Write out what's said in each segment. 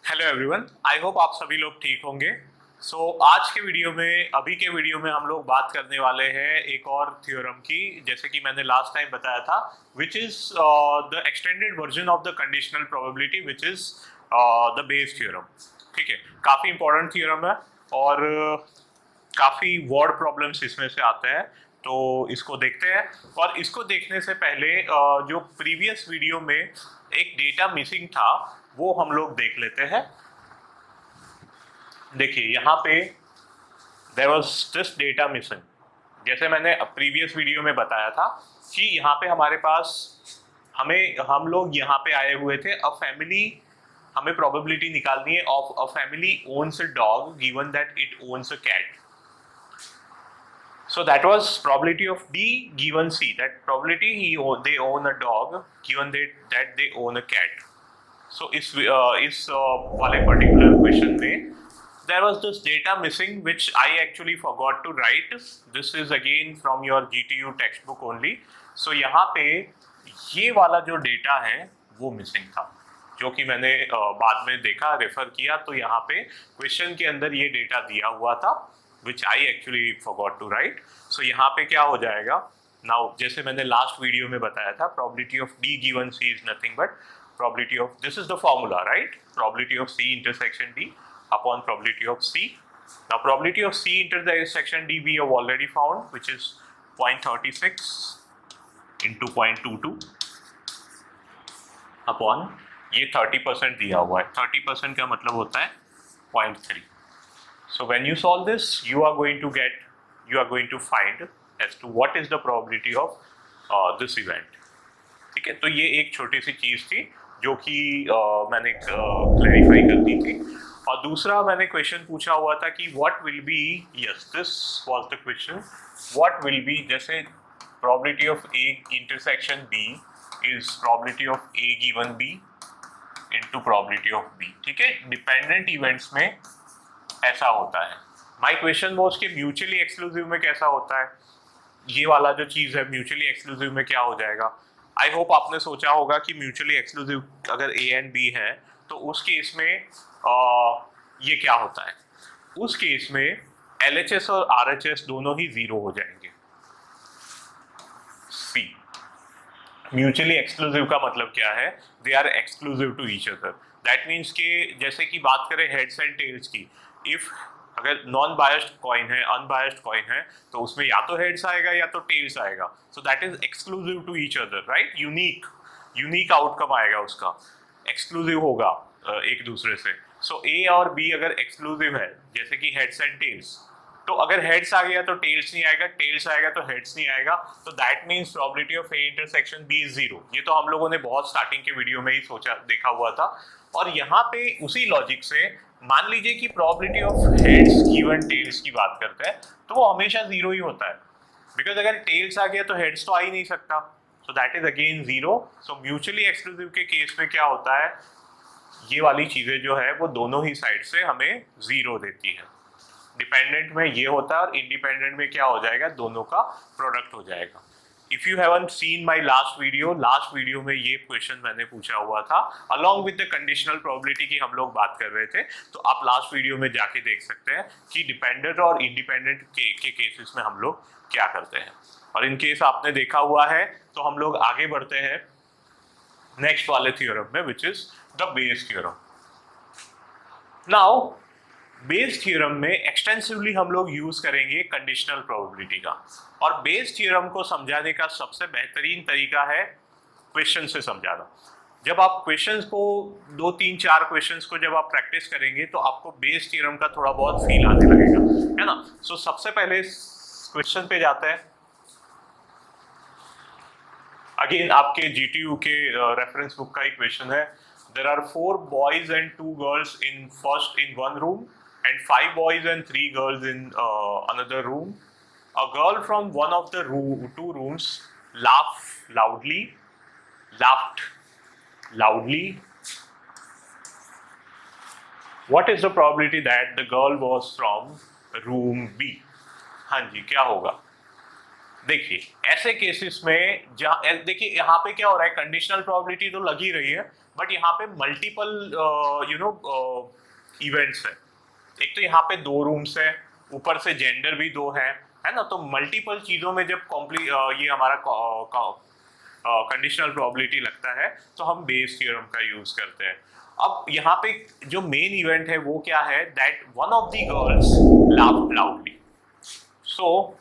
Hello everyone, I hope आप सभी लोग ठीक होंगे। आज के वीडियो में हम लोग बात करने वाले हैं एक और थ्योरम की, जैसे कि मैंने लास्ट टाइम बताया था, which is the extended version of the conditional probability, which is the Bayes theorem. ठीक है, काफ़ी इंपॉर्टेंट थ्योरम है और काफ़ी वर्ड प्रॉब्लम्स इसमें से आते हैं, तो इसको देखते हैं। और इसको देखने से पहले जो प्रीवियस वीडियो में एक डेटा मिसिंग था वो हम लोग देख लेते हैं। देखिए यहाँ पे there was this data missing. जैसे मैंने प्रीवियस वीडियो में बताया था कि यहाँ पे हमारे पास हम लोग यहाँ पे आए हुए थे। अ फैमिली, हमें प्रोबेबिलिटी निकालनी है of a family owns a dog given that it owns a cat. So that was probability of D given C. That probability they own a dog given that they own a cat. So इस वाले particular question में there was this data missing which I actually forgot to write. This is again from your GTU textbook only. So यहाँ पे ये वाला जो data है वो मिसिंग था, जो कि मैंने बाद में देखा, रेफर किया, तो यहाँ पे क्वेश्चन के अंदर ये डेटा दिया हुआ था which I actually forgot to write. So यहाँ पे क्या हो जाएगा now, जैसे मैंने लास्ट वीडियो में बताया था, probability of D given C is nothing but probability of, this is the formula, right? Probability of C intersection D upon probability of C. Now probability of C intersection D we have already found, which is 0.36 into 0.22 upon ये 30% दिया हुआ है। 30% का मतलब होता है 0.3. So when you solve this, you are going to find as to what is the probability of this event. ठीक है, तो ये एक छोटी सी चीज थी जो कि मैंने क्लैरिफाई कर दी थी। और दूसरा मैंने क्वेश्चन पूछा हुआ था कि what will be, yes, this was the question, what will be, जैसे probability of A intersection B is probability of A given B into probability of B। ठीक है, डिपेंडेंट इवेंट्स में ऐसा होता है। माय क्वेश्चन वाज कि mutually exclusive में कैसा होता है। ये वाला जो चीज है म्यूचुअली एक्सक्लूसिव में क्या हो जाएगा। आई होप आपने सोचा होगा कि म्यूचुअली एक्सक्लूसिव अगर ए एंड बी है तो उस केस में ये क्या होता है। उस केस में एलएचएस और आरएचएस दोनों ही जीरो हो जाएंगे। सी, म्यूचुअली एक्सक्लूसिव का मतलब क्या है, they are exclusive to each other. That means कि जैसे कि बात करें हेड्स एंड टेल्स की, इफ अगर नॉन बायस्ड कॉइन है, अनबायस्ड कॉइन है, तो उसमें या तो हेड्स आएगा या तो टेल्स आएगा। So that is exclusive to each other, right. Unique outcome आएगा उसका, एक्सक्लूसिव होगा एक दूसरे से। सो ए और बी अगर एक्सक्लूसिव है, जैसे कि हेड्स एंड टेल्स, तो अगर हेड्स आ गया तो टेल्स नहीं आएगा, टेल्स आएगा तो हेड्स नहीं आएगा, तो that means probability of A intersection B is zero. ये तो हम लोगों ने बहुत स्टार्टिंग के वीडियो में ही देखा हुआ था। और यहाँ पे उसी लॉजिक से मान लीजिए कि probability of heads given tails की बात करते हैं तो वो हमेशा जीरो ही होता है, बिकॉज अगर टेल्स आ गया तो हेड्स तो आ ही नहीं सकता। सो that is again zero. So mutually exclusive के केस में क्या होता है, ये वाली चीजें जो है वो दोनों ही साइड से हमें जीरो देती है। डिपेंडेंट में ये होता है और इंडिपेंडेंट में क्या हो जाएगा, दोनों का प्रोडक्ट हो जाएगा। If you haven't seen my last video में ये क्वेश्चन मैंने पूछा हुआ था along with the conditional probability की हम लोग बात कर रहे थे, तो आप लास्ट वीडियो में जाके देख सकते हैं कि डिपेंडेंट और इंडिपेंडेंट के केसेस में हम लोग क्या करते हैं। और इन केस आपने देखा हुआ है तो हम लोग आगे बढ़ते हैं नेक्स्ट वाले थ्योरम में, which is the Bayes theorem. Now Bayes theorem में एक्सटेंसिवली हम लोग यूज करेंगे कंडीशनल प्रोबेबिलिटी का। और बेस थ्योरम को समझाने का सबसे बेहतरीन तरीका है क्वेश्चन से समझाना। जब आप क्वेश्चंस को 2 3 4 क्वेश्चंस को जब आप प्रैक्टिस करेंगे तो आपको बेस थ्योरम का थोड़ा बहुत फील आने लगेगा, है ना। सो सबसे पहले क्वेश्चन पे जाते हैं। अगेन आपके जीटीयू के रेफरेंस बुक का ही क्वेश्चन है। There are 4 boys and 2 girls in one room and 5 boys and 3 girls in another room. A girl from one of the two rooms laughed loudly. What is the probability that the girl was from room B? हाँ जी, क्या होगा। देखिए ऐसे cases में जहाँ देखिए यहाँ पे क्या हो रहा है, कंडीशनल प्रोबेबिलिटी तो लगी रही है, बट यहाँ पे मल्टीपल इवेंट्स है, एक तो यहाँ पे 2 रूम्स है, ऊपर से जेंडर भी 2 है ना, तो मल्टीपल चीजों में जब ये हमारा कंडीशनल प्रोबेबिलिटी लगता है तो हम बेस थ्योरम का यूज करते हैं। अब यहाँ पे जो मेन इवेंट है वो क्या है, that one of the girls laughed loudly. So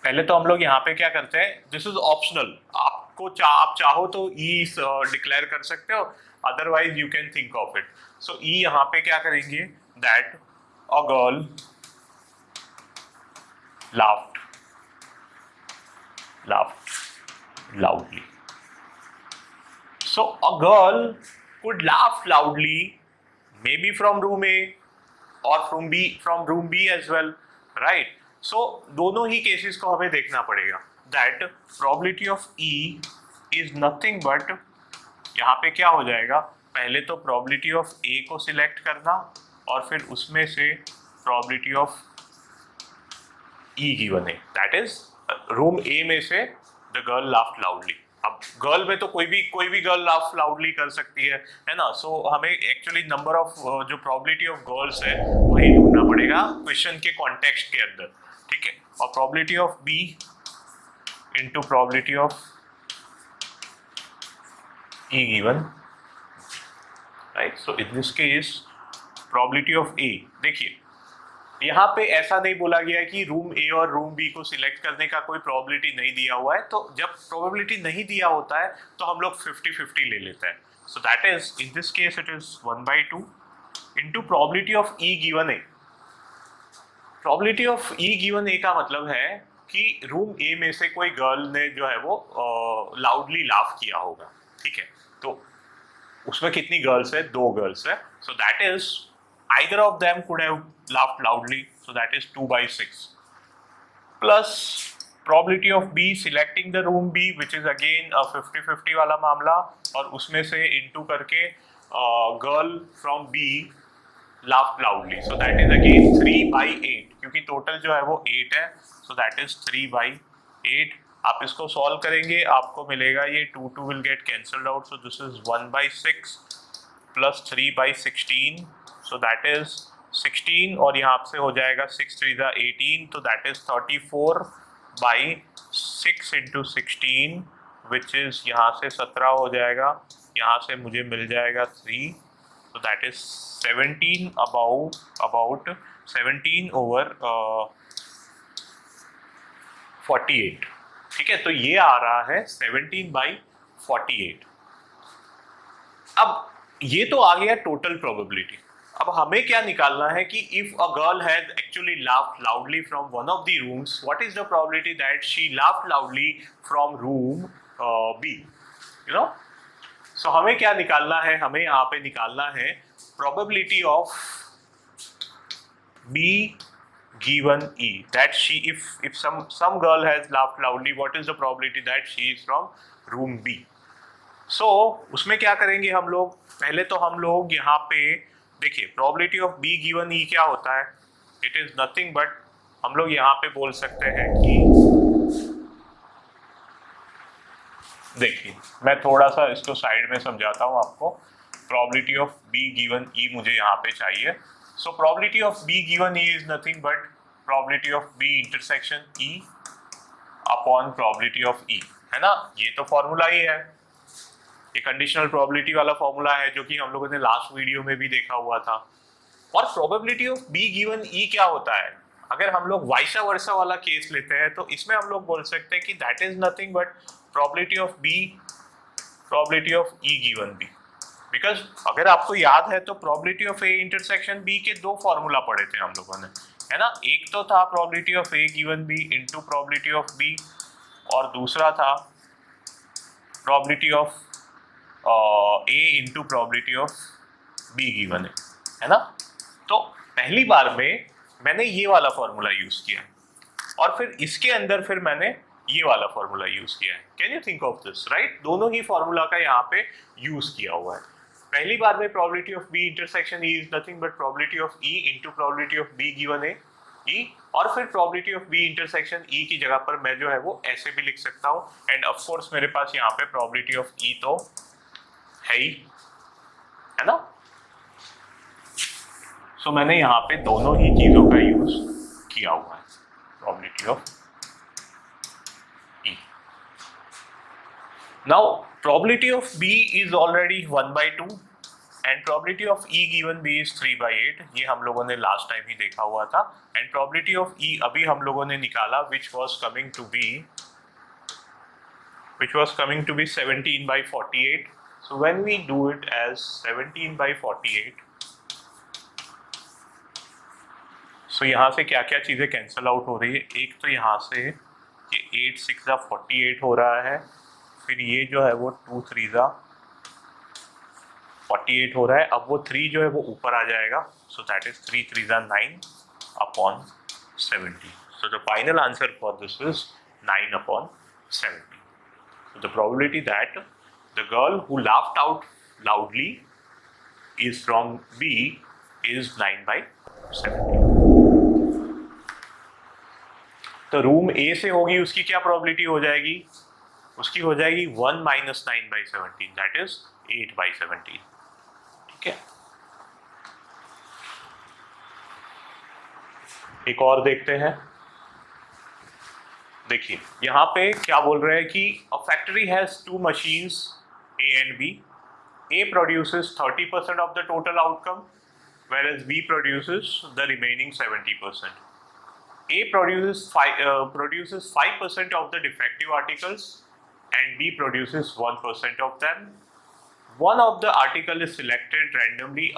पहले तो हम लोग यहाँ पे क्या करते हैं, दिस इज ऑप्शनल, आपको आप चाहो तो ई डिक्लेयर कर सकते हो, otherwise you can think of it. So ई यहाँ पे क्या करेंगे, that a girl laughed loudly. So a girl could laugh loudly, maybe from room A or from room B as well, right? So दोनों ही cases को हमें देखना पड़ेगा। That probability of E is nothing but, यहाँ पे क्या हो जाएगा, पहले तो probability of A को सिलेक्ट करना और फिर उसमें से probability of E गिवन है, दैट इज रूम ए में से द गर्ल लाफ्ड लाउडली। अब गर्ल में तो कोई भी गर्ल लाफ लाउडली कर सकती है ना। सो हमें एक्चुअली नंबर ऑफ जो प्रोबेबिलिटी ऑफ गर्ल्स है वही ढूंढना पड़ेगा क्वेश्चन के कॉन्टेक्स्ट के अंदर, ठीक है। और probability of B into probability of E given, right. So in this case probability of A, देखिए यहाँ पे ऐसा नहीं बोला गया कि रूम ए और रूम बी को सिलेक्ट करने का कोई प्रोबेबिलिटी नहीं दिया हुआ है, तो जब प्रोबेबिलिटी नहीं दिया होता है तो हम लोग 50-50 ले लेते हैं। So that is in this case it is 1/2 into probability of E given A. Probability of E given A का मतलब है कि रूम ए में से कोई गर्ल ने जो है वो लाउडली लाफ किया होगा, ठीक है। तो उसमें कितनी गर्ल्स है, 2 गर्ल्स है। सो that is either of them could have laughed loudly, so that is 2/6 plus probability of B selecting the room B, which is again a 50-50 वाला मामला, और उसमें से into करके girl from B laughed loudly, so that is again 3/8, क्योंकि total जो है वो 8 है, so that is 3/8। आप इसको सॉल्व करेंगे आपको मिलेगा ये 2 will get cancelled out, so this is 1/6 plus 3/16, so that is 16, और यहाँ से हो जाएगा 6 3 18, तो that is 34/6 into 16, which is यहाँ से 17 हो जाएगा, यहाँ से मुझे मिल जाएगा 3, so that is 17 about 17 over 48, ठीक है। तो ये आ रहा है 17/48। अब ये तो आ गया टोटल प्रोबेबिलिटी। अब हमें क्या निकालना है कि if a girl has actually laughed loudly from one of the rooms, what is the probability that she laughed loudly from room B, you know. So हमें क्या निकालना है, हमें यहाँ पे निकालना है probability of B given E, that she if some girl has laughed loudly, what is the probability that she is from room B? So उसमें क्या करेंगे हम लोग, पहले तो हम लोग यहाँ पे देखिए प्रोबेबिलिटी ऑफ बी गिवन ई क्या होता है, इट इज नथिंग बट हम लोग यहाँ पे बोल सकते हैं कि देखिए मैं थोड़ा सा इसको साइड में समझाता हूँ आपको। Probability of B given E मुझे यहाँ पे चाहिए। So probability of B given E is nothing but probability of B intersection E upon probability of E, है ना। ये तो फॉर्मूला ही है, ये कंडीशनल प्रोबेबिलिटी वाला फॉर्मूला है जो कि हम लोगों ने लास्ट वीडियो में भी देखा हुआ था। और प्रोबेबिलिटी ऑफ बी गिवन ई क्या होता है, अगर हम लोग वाइसा वर्सा वाला केस लेते हैं तो इसमें हम लोग बोल सकते हैं कि that is nothing but probability of B probability of E given B. Because अगर आपको याद है तो probability of A intersection B के 2 फॉर्मूला पढ़े थे हम लोगों ने, है ना। एक तो था probability of A given B into probability of B, और दूसरा था probability of A into probability of B given है ना। तो पहली बार में मैंने ये वाला फॉर्मूला यूज किया और फिर इसके अंदर फिर मैंने ये वाला फॉर्मूला यूज किया है। Can you think of this, right. दोनों ही फॉर्मूला का यहाँ पे यूज किया हुआ है। पहली बार में probability of B intersection E is nothing but probability of E into probability of B given A E, और फिर probability of B intersection E की जगह पर मैं जो है वो ऐसे भी लिख सकता हूँ। एंड ऑफ कोर्स मेरे पास यहाँ पे प्रोबेबिलिटी ऑफ ई तो है ही, है ना। सो मैंने यहाँ पे दोनों ही चीज़ों का यूज किया हुआ है, probability of E. Now probability of B is already 1/2 and probability of E given B is 3/8. ये हम लोगों ने लास्ट टाइम ही देखा हुआ था. And probability of E अभी हम लोगों ने निकाला which was coming to be 17/48. So when we do it as 17/48, so यहाँ से क्या क्या चीज़ें कैंसिल आउट हो रही है. एक तो यहाँ से कि 8 6 48 हो रहा है, फिर ये जो है वो 2 3 48 हो रहा है. अब वो 3 जो है वो ऊपर आ जाएगा. सो that is 3 3 9/70. So the final answer for this is 9/70. So the probability that the girl who laughed out loudly is from B is 9/70. तो रूम A से होगी, उसकी क्या प्रोबेबिलिटी हो जाएगी? उसकी हो जाएगी 1 - 9/17, दैट इज 8/17. ठीक है, एक और देखते हैं. देखिए यहाँ पे क्या बोल रहे हैं कि a factory has 2 machines A and B. A produces 30% of the total outcome, whereas B produces the remaining 70%. A produces 5% of the defective articles and B produces 1% of them. One of the article is selected randomly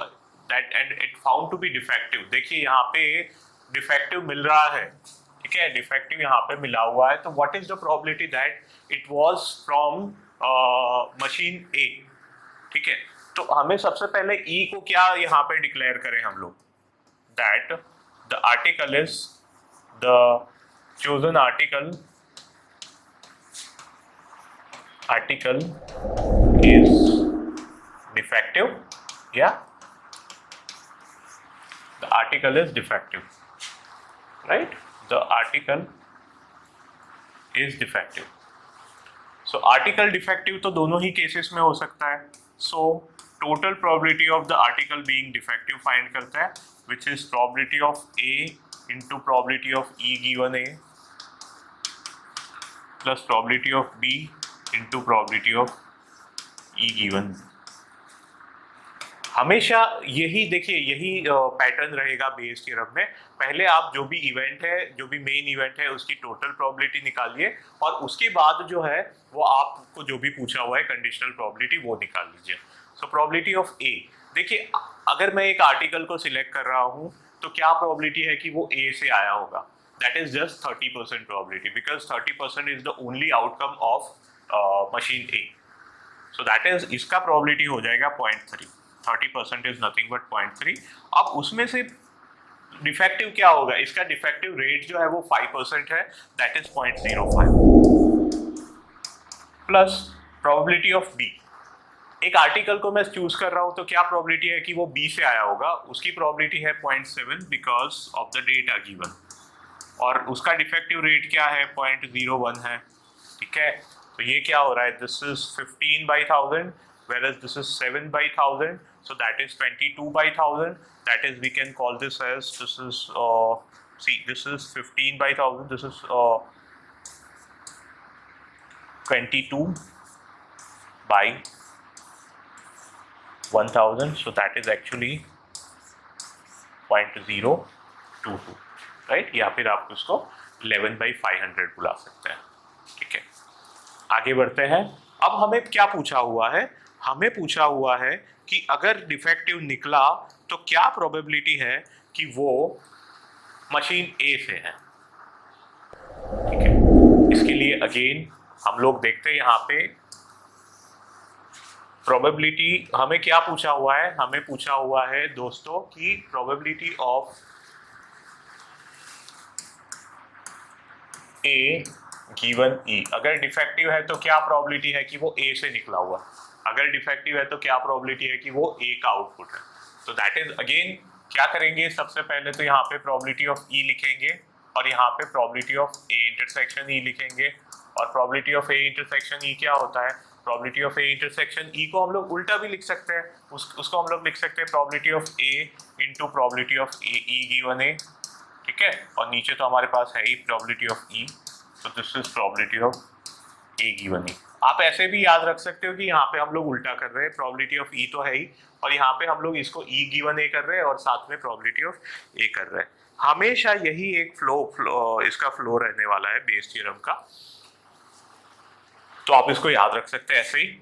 that and it found to be defective. देखिए यहाँ पे defective मिल रहा है, ठीक है, defective यहाँ पे मिला हुआ है. तो what is the probability that it was from machine A? ठीक है, तो हमें सबसे पहले E को क्या यहाँ पे डिक्लेयर करें हम लोग, that the article is the chosen article is defective. Yeah, the article is defective, right? The article is defective. So article defective तो दोनों ही केसेस में हो सकता है. So total probability of the article being defective find करते हैं, which is probability of A into probability of E given A plus probability of B into probability of E given B. हमेशा यही देखिए, यही पैटर्न रहेगा Bayes theorem में. पहले आप जो भी इवेंट है, जो भी मेन इवेंट है, उसकी टोटल प्रोबेबिलिटी निकालिए और उसके बाद जो है वो आपको जो भी पूछा हुआ है कंडीशनल प्रोबेबिलिटी वो निकाल लीजिए. सो प्रोबेबिलिटी ऑफ ए, देखिए अगर मैं एक आर्टिकल को सिलेक्ट कर रहा हूँ तो क्या प्रोबेबिलिटी है कि वो ए से आया होगा? That is just 30% probability, because 30% is the only outcome of machine A. So that is, इसका प्रोबेबिलिटी हो जाएगा 0.3. 30% इज नथिंग बट 0.3. अब उसमें से डिफेक्टिव क्या होगा? इसका डिफेक्टिव रेट जो है वो 5% है, that is 0.05 plus probability of B. एक आर्टिकल को मैं चूज कर रहा हूं तो क्या प्रोबेबिलिटी है कि वो बी से आया होगा? उसकी प्रोबेबिलिटी है 0.7 because of the data given, और उसका डिफेक्टिव रेट क्या है? 0.01 है. ठीक है, तो ये क्या हो रहा है? This is 15/1000 whereas this is 7/1000, so that is 22/1000. That is, we can call this as, this is see, this is 15/1000, this is 22/1000, so that is actually 0.022, right? या फिर आप उसको 11/500 बुला सकते हैं. ठीक है, आगे बढ़ते हैं. अब हमें क्या पूछा हुआ है? हमें पूछा हुआ है कि अगर डिफेक्टिव निकला तो क्या प्रोबेबिलिटी है कि वो मशीन ए से है. ठीक है, इसके लिए अगेन हम लोग देखते हैं यहाँ पे प्रोबेबिलिटी. हमें क्या पूछा हुआ है? हमें पूछा हुआ है दोस्तों कि probability of A given E. अगर डिफेक्टिव है तो क्या प्रोबेबिलिटी है कि वो ए से निकला हुआ? अगर डिफेक्टिव है तो क्या प्रोबेबिलिटी है कि वो ए का आउटपुट है? तो दैट इज अगेन क्या करेंगे? सबसे पहले तो यहाँ पे प्रोबेबिलिटी ऑफ ई लिखेंगे और यहाँ पे probability of A intersection E लिखेंगे. और probability of A intersection E क्या होता है? Probability of A intersection E को हम लोग उल्टा भी लिख सकते हैं, उसको हम लोग लिख सकते हैं probability of A into probability of A E given A, ठीक है, और नीचे तो हमारे पास है ही प्रोबेबिलिटी ऑफ ई, तो this is probability of A given E. आप ऐसे भी याद रख सकते हो कि यहाँ पे हम लोग उल्टा कर रहे हैं, प्रोबेबिलिटी ऑफ ई तो है ही और यहाँ पे हम लोग इसको ई गिवन ए कर रहे हैं और साथ में प्रोबेबिलिटी ऑफ ए कर रहे हैं। हमेशा यही एक इसका फ्लो रहने वाला है बेस थ्योरम का, तो आप इसको याद रख सकते हैं ऐसे ही।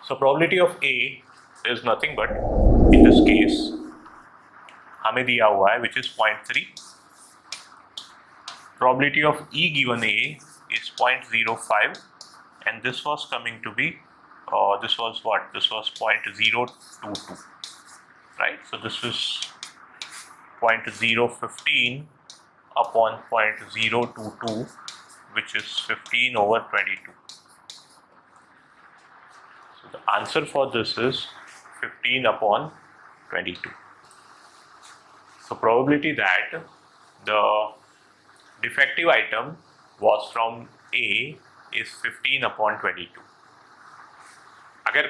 So probability of A is nothing but in this case हमें दिया हुआ है which is 0.3, probability of E given A is 0.05 and this was coming to be this was 0.022, right? So this is 0.015 upon 0.022 which is 15 over 22. So the answer for this is 15 upon 22. So probability that the defective item was from A is 15 upon 22. अगर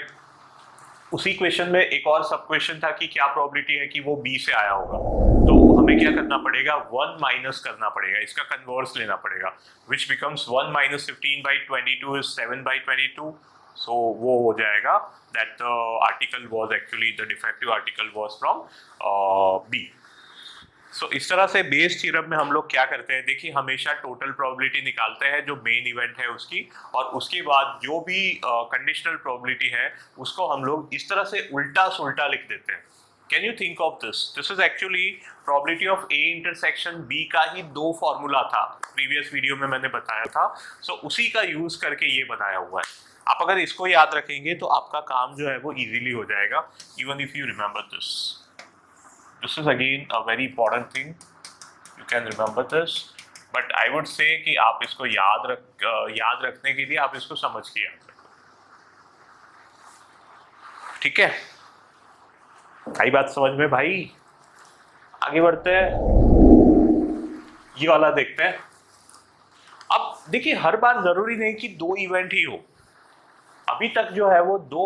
उसी question में एक और सब question था कि क्या probability है कि वो B से आया होगा, तो हमें क्या करना पड़ेगा, 1 माइनस करना पड़ेगा, इसका कन्वर्स लेना पड़ेगा, which becomes 1 minus 15 by 22 is 7 by 22. So वो हो जाएगा that the article was actually the defective article was from B. सो इस तरह से बेस थ्योरम में हम लोग क्या करते हैं, देखिए हमेशा टोटल प्रोबेबिलिटी निकालते हैं जो मेन इवेंट है उसकी, और उसके बाद जो भी कंडीशनल प्रोबेबिलिटी है उसको हम लोग इस तरह से उल्टा सुल्टा लिख देते हैं। Can you think of this, this is actually probability of A intersection B का ही 2 फॉर्मूला था, प्रीवियस वीडियो में मैंने बताया था, सो उसी का यूज करके ये बताया हुआ है। आप अगर इसको याद रखेंगे तो आपका काम जो है वो इजीली हो जाएगा, even if you remember this. This is again a very important thing. You can remember this, but I would say कि आप इसको याद रखने के लिए आप इसको समझ के याद रखो, ठीक है? आई बात समझ में भाई? आगे बढ़ते हैं, ये वाला देखते हैं। अब देखिए हर बार जरूरी नहीं कि 2 इवेंट ही हो, अभी तक जो है वो 2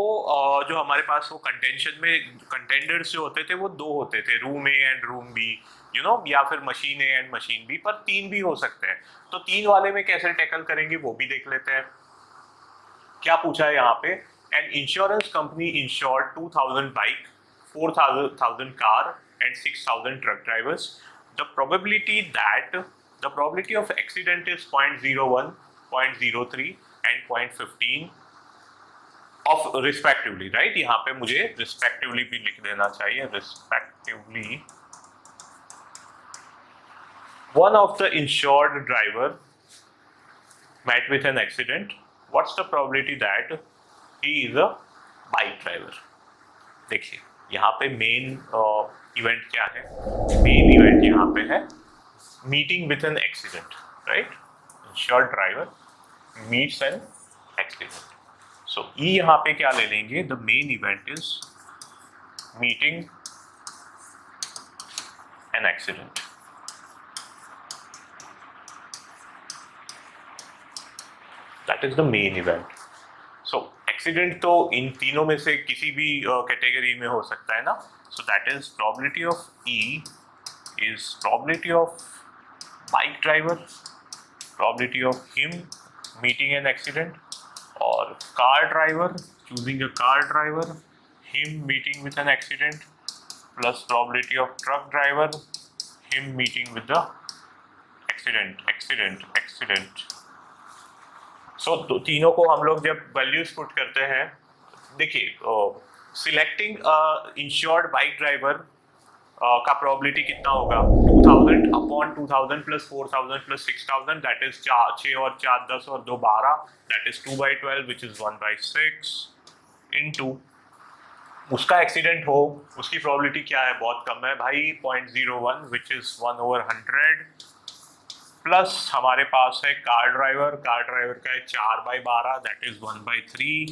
जो हमारे पास वो कंटेंडर्स जो होते थे वो 2 होते थे, room A and room B, you know, या फिर machine A and machine B, पर 3 भी हो सकते हैं। तो 3 वाले में कैसे टैकल करेंगे वो भी देख लेते हैं। क्या पूछा है यहाँ पे, an insurance company insured 2000 bike, 4000 car and 6000 truck drivers. The probability of accident is 0.01, 0.03 and 0.15 of respectively, right? यहाँ पे मुझे respectively भी लिख देना चाहिए, respectively. One of the insured driver met with an accident. What's the probability that he is a bike driver? देखिए यहाँ पे मेन इवेंट क्या है, मेन इवेंट यहाँ पे है meeting with an accident, right? Insured driver meets an accident. So E यहाँ पे क्या ले लेंगे, the main event is meeting an accident. That is the main event. So accident तो इन तीनों में से किसी भी कैटेगरी में हो सकता है ना, so that is probability of E is probability of bike driver, probability of him meeting an accident, or car driver, choosing a car driver, him meeting with an accident, plus probability of truck driver, him meeting with the accident. So तीनों को हम लोग जब values put करते हैं, देखिए selecting insured bike driver का probability कितना होगा, 2000 upon 2000 plus 4000 plus 6000, that is 6 और 4 10 और 2 12, that is 2/12 which is 1/6 into उसका एक्सीडेंट हो, उसकी प्रोबेबिलिटी क्या है, बहुत कम है भाई, 0.01 विच इज 1/100, प्लस हमारे पास है कार ड्राइवर का है 4/12, दैट इज 1/3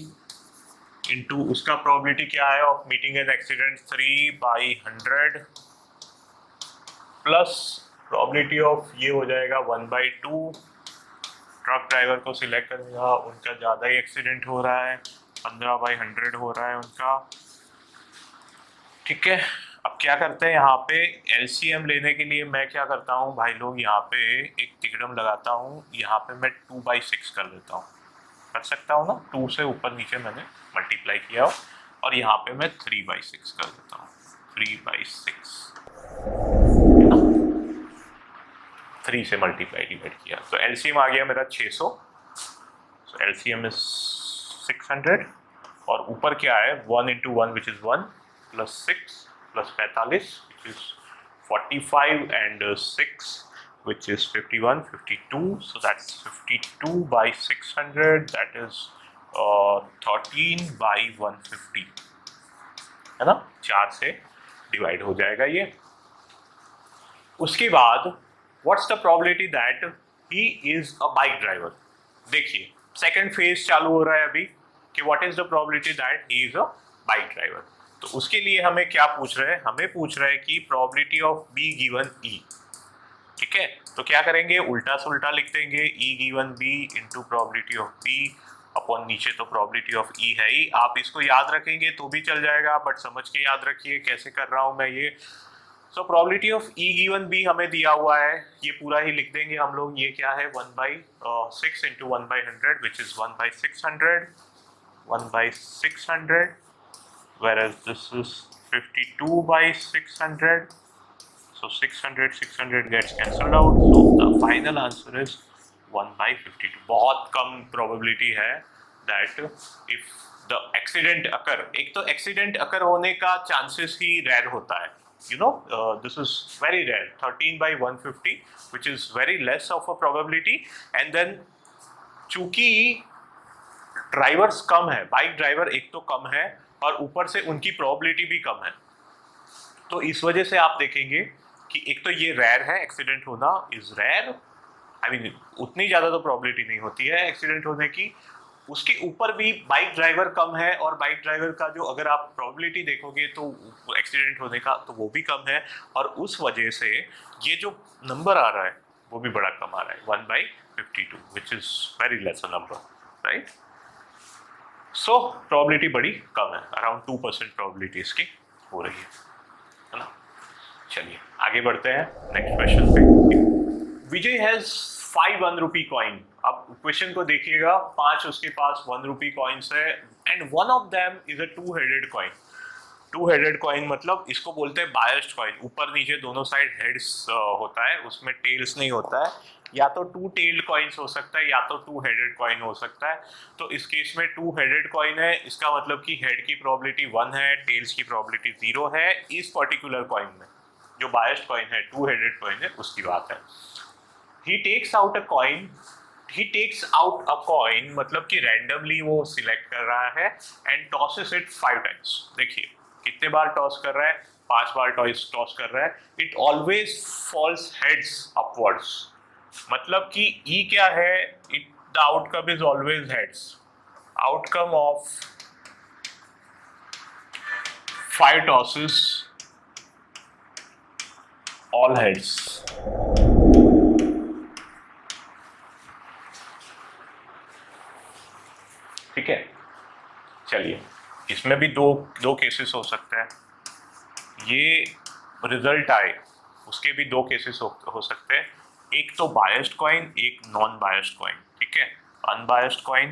इनटू उसका प्रोबेबिलिटी क्या है of meeting an accident 3/100, plus probability of ये हो जाएगा 1/2, ट्रक ड्राइवर को सिलेक्ट करेगा, उनका ज़्यादा ही एक्सीडेंट हो रहा है, 15/100 हो रहा है उनका। ठीक है, अब क्या करते हैं, यहाँ पे एलसीएम लेने के लिए मैं क्या करता हूँ भाई लोग, यहाँ पे एक तिकड़म लगाता हूँ, यहाँ पे मैं 2/6 कर लेता हूँ, कर सकता हूँ ना, 2 से ऊपर नीचे मैंने मल्टीप्लाई किया हो, और यहाँ पे मैं 3/6 कर देता हूँ, 3/6, 3 से मल्टीप्लाई डिवाइड किया, तो एलसीएम आ गया मेरा 600, so एलसीएम इज 600, और ऊपर क्या है 1 into 1 which is 1 plus 6 plus 45 which is 45 and 6 which is 51, 52, so that's 52/600, that is 13/150, है ना, 4 से डिवाइड हो जाएगा ये। उसके बाद what's the probability that he is a bike driver. देखिए सेकंड फेज चालू हो रहा है अभी कि what is the probability that he is a bike driver. तो उसके लिए हमें क्या पूछ रहे हैं, हमें पूछ रहा है कि प्रोबेबिलिटी ऑफ बी गिवन ई। ठीक है, तो क्या करेंगे, उल्टा से उल्टा लिख देंगे, E given B into probability of B upon नीचे तो प्रोबेबिलिटी ऑफ ई है ही। आप इसको याद रखेंगे तो भी चल जाएगा, बट समझ के याद रखिए कैसे कर रहा हूं मैं ये। So probability of E given B हमें दिया हुआ है, ये पूरा ही लिख देंगे हम लोग। ये क्या है 1/6 into 1/100 which is 1/600, 1/600, whereas this is 52/600, so 600 gets cancelled out, so the final answer is 1/52। बहुत कम प्रोबेबिलिटी है दैट इफ द एक्सीडेंट अकर, एक तो एक्सीडेंट अकर होने का चांसेस ही रेयर होता है, you know, this is very rare, 13/150 which is very less of a probability, and then चूंकि drivers कम है, बाइक ड्राइवर एक तो कम है और ऊपर से उनकी प्रोबेबिलिटी भी कम है, तो इस वजह से आप देखेंगे कि एक तो ये रेयर है, एक्सीडेंट होना इज रेयर, आई मीन उतनी ज़्यादा तो प्रोबेबिलिटी नहीं होती है एक्सीडेंट होने की, उसके ऊपर भी बाइक ड्राइवर कम है, और बाइक ड्राइवर का जो अगर आप प्रोबेबिलिटी देखोगे तो एक्सीडेंट होने का तो वो भी कम है, और उस वजह से ये जो नंबर आ रहा है वो भी बड़ा कम आ रहा है, 1/52 which is very less number, right. So probability बड़ी कम है, अराउंड 2% प्रोबेबिलिटी इसकी हो रही है ना। चलिए आगे बढ़ते हैं नेक्स्ट क्वेश्चन पे। Vijay has 5 1 rupee coin. अब क्वेश्चन को देखिएगा, 5 उसके पास 1 रुपी कॉइन्स है, and one of them is a two headed coin. Two headed coin मतलब इसको बोलते हैं बायस्ड कॉइन, ऊपर नीचे दोनों साइड हेड्स होता है, उसमें टेल्स नहीं होता है। या तो 2-टेल्ड कॉइन्स हो सकता है या तो 2-हेडेड कॉइन हो सकता है। तो इस केस में 2-हेडेड कॉइन है, इसका मतलब कि हेड की प्रोबेबिलिटी 1 है, टेल्स की प्रोबेबिलिटी 0 है। इस पर्टिकुलर कॉइन में जो बायस्ड कॉइन है, 2-हेडेड कॉइन है, उसकी बात है। He takes out a coin, he takes out a coin मतलब कि रैंडमली वो सिलेक्ट कर रहा है एंड टॉसेस इट 5 टाइम्स। देखिए कितने बार टॉस कर रहा है, 5 बार टॉस कर रहा है। It always falls heads upwards, मतलब कि ई क्या है, it the outcome is always heads. Outcome of 5 tosses all heads. ठीक है, चलिए इसमें भी दो केसेस हो सकते हैं। ये रिजल्ट आए उसके भी 2 केसेस हो सकते हैं, एक तो बायस्ड कॉइन, एक नॉन बायस्ड कॉइन। ठीक है, unbiased coin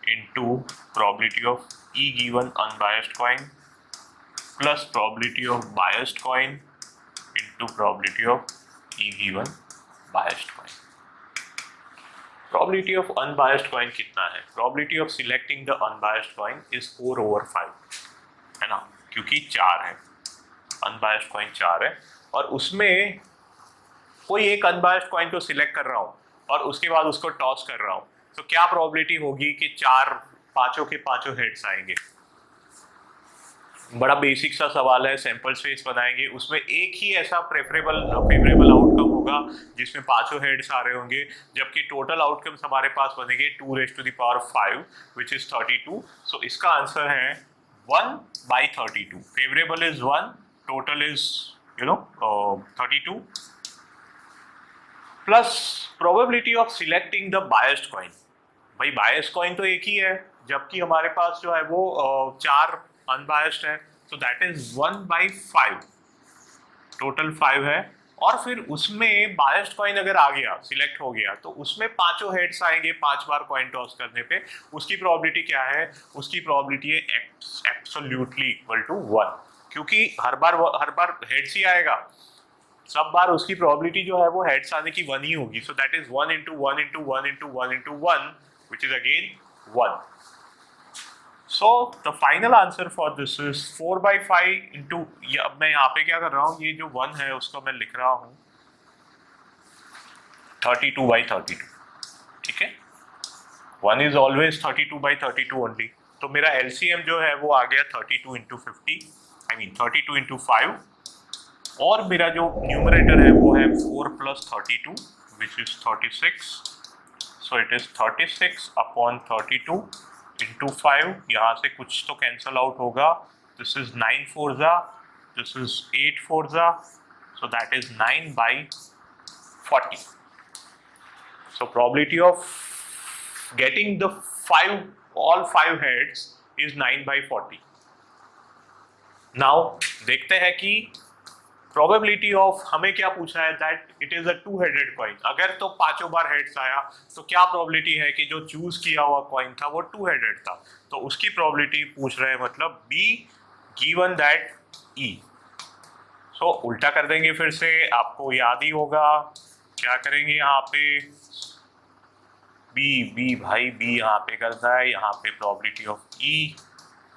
into probability of E given unbiased coin plus probability of biased coin into probability of E given biased coin. Probability of unbiased coin कितना है? Probability of selecting the unbiased coin is 4/5, है ना, क्योंकि 4 है, unbiased coin 4 है, और उसमें कोई एक unbiased coin को सिलेक्ट कर रहा हूँ और उसके बाद उसको टॉस कर रहा हूँ, तो क्या प्रोबेबिलिटी होगी कि 4 पांचों के पांचों हेड्स आएंगे। बड़ा बेसिक सा सवाल है, सैंपल स्पेस बनाएंगे, उसमें एक ही ऐसा फेवरेबल आउटकम होगा जिसमें पांचों हेड्स आ रहे होंगे, जबकि टोटल आउटकम्स हमारे पास बनेंगे 2⁵5 विच इज 32। सो इसका आंसर है 1/32। Favourable is 1, total is 32, plus probability of selecting the biased coin. भाई बायस्ड कॉइन तो एक ही है, जबकि हमारे पास जो है वो 4 अनबायस्ड है, तो दैट इज 1/5, टोटल 5 है। और फिर उसमें बायस्ड कॉइन अगर आ गया, सिलेक्ट हो गया, तो उसमें पांचों हेड्स आएंगे 5 बार कॉइन टॉस करने पे। उसकी प्रोबेबिलिटी क्या है? उसकी प्रोबेबिलिटी है एब्सोल्युटली इक्वल टू 1, क्योंकि हर बार हेड्स ही आएगा, सब बार उसकी प्रोबेबिलिटी जो है वो हेड्स आने की 1 ही होगी। सो that is 1 into 1 into 1 into 1 into 1, which is again 1. So the final answer for this is 4/5 into, अब मैं यहाँ पे क्या कर रहा हूँ, ये जो 1 है उसको मैं लिख रहा हूँ 32/32, ठीक है। 1 is always 32/32 only, तो मेरा LCM जो है वो आ गया 32 into 50, I mean 32 into 5, और मेरा जो न्यूमरेटर है वो है 4 + 32 which is 36, so it is 36/32 into 5, यहाँ से कुछ तो कैंसल आउट होगा, this is 9 4 this is 8 4, so that is 9/40. So probability of getting the all 5 heads is 9/40. Now देखते हैं कि प्रोबेबिलिटी ऑफ, हमें क्या पूछा है, that it is a 2-headed coin. अगर तो पांचों बार हेड्स आया तो क्या प्रोबेबिलिटी है कि जो चूज किया हुआ कॉइन था वो 2-headed था, तो उसकी प्रोबेबिलिटी पूछ रहे हैं, मतलब बी गिवन दैट ई। सो उल्टा कर देंगे, फिर से आपको याद ही होगा क्या करेंगे यहाँ पे, बी भाई बी यहाँ पे करता है, यहाँ पे probability of E,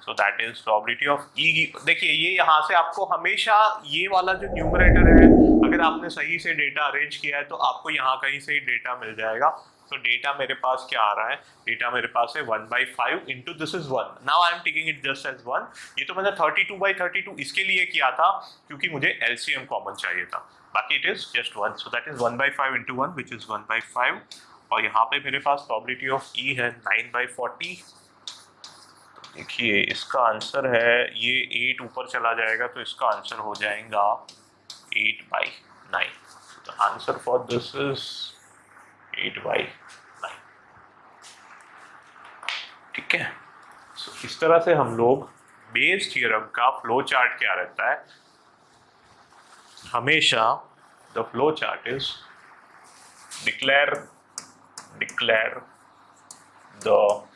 so that is probability of E. देखिए ये यहाँ से आपको हमेशा ये वाला जो न्यूमरेटर है, अगर आपने सही से डेटा अरेंज किया है तो आपको यहाँ कहीं से ही डेटा मिल जाएगा। तो डेटा मेरे पास क्या आ रहा है, डेटा मेरे पास है 1/5 into this is 1, now I am taking it just as 1। ये तो मैंने 32/32 इसके लिए किया था क्योंकि मुझे LCM कॉमन चाहिए था, बाकी it is just 1, so that is 1/5 into 1 which is 1/5, और यहाँ पे मेरे पास प्रोबेबिलिटी ऑफ ई है 9/40। देखिए इसका आंसर है, ये 8 ऊपर चला जाएगा तो इसका आंसर हो जाएगा 8/9। The answer for this is 8/9, ठीक है। so, इस तरह से हम लोग बेस थ्योरम का फ्लो चार्ट क्या रहता है, हमेशा the flow chart is declare the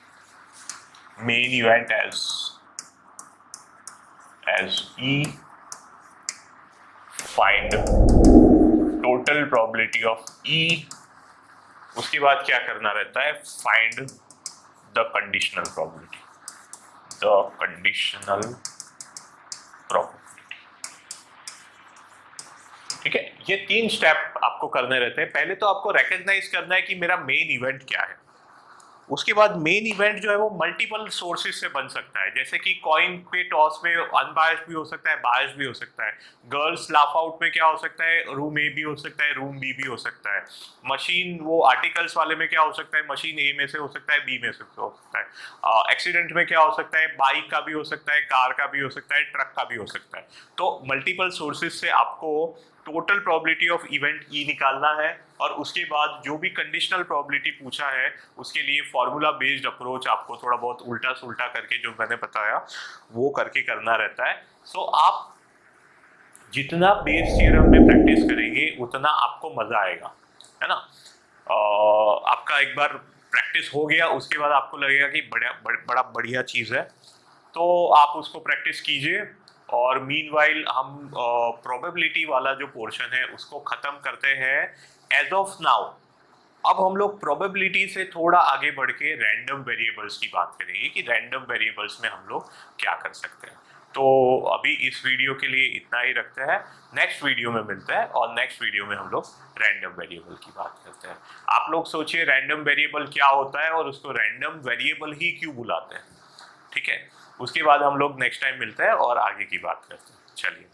main event as E, find total probability of E, उसके बाद क्या करना रहता है, find the conditional probability, ठीक है। ये 3 स्टेप आपको करने रहते हैं। पहले तो आपको रिकॉग्नाइज करना है कि मेरा मेन इवेंट क्या है, उसके बाद मेन इवेंट जो है वो मल्टीपल सोर्सेज से बन सकता है, जैसे कि कॉइन पे टॉस में अनबायस्ड भी हो सकता है, बायस्ड भी हो सकता है। गर्ल्स लाफ आउट में क्या हो सकता है, रूम ए भी हो सकता है, रूम बी भी हो सकता है। मशीन वो आर्टिकल्स वाले में क्या हो सकता है, मशीन ए में से हो सकता है, बी में से हो सकता है। एक्सीडेंट में क्या हो सकता है, बाइक का भी हो सकता है, कार का भी हो सकता है, ट्रक का भी हो सकता है। तो मल्टीपल सोर्सेज से आपको total probability of event E निकालना है, और उसके बाद जो भी कंडीशनल प्रोबेबिलिटी पूछा है उसके लिए फॉर्मूला बेस्ड अप्रोच आपको थोड़ा बहुत उल्टा सुल्टा करके जो मैंने बताया वो करके करना रहता है। सो आप जितना बेस थ्योरम में प्रैक्टिस करेंगे उतना आपको मजा आएगा, है ना। आपका एक बार प्रैक्टिस हो गया उसके बाद आपको लगेगा कि बड़ा बढ़िया चीज़ है, तो आप उसको प्रैक्टिस कीजिए। और मीनवाइल हम प्रोबेबिलिटी वाला जो पोर्शन है उसको ख़त्म करते हैं एज ऑफ नाउ। अब हम लोग प्रोबेबिलिटी से थोड़ा आगे बढ़ के रैंडम वेरिएबल्स की बात करेंगे कि रैंडम वेरिएबल्स में हम लोग क्या कर सकते हैं। तो अभी इस वीडियो के लिए इतना ही रखते हैं, नेक्स्ट वीडियो में मिलते हैं, और नेक्स्ट वीडियो में हम लोग रैंडम वेरिएबल की बात करते हैं। आप लोग सोचिए रैंडम वेरिएबल क्या होता है और उसको रैंडम वेरिएबल ही क्यों बुलाते हैं, ठीक है। उसके बाद हम लोग नेक्स्ट टाइम मिलते हैं और आगे की बात करते हैं। चलिए।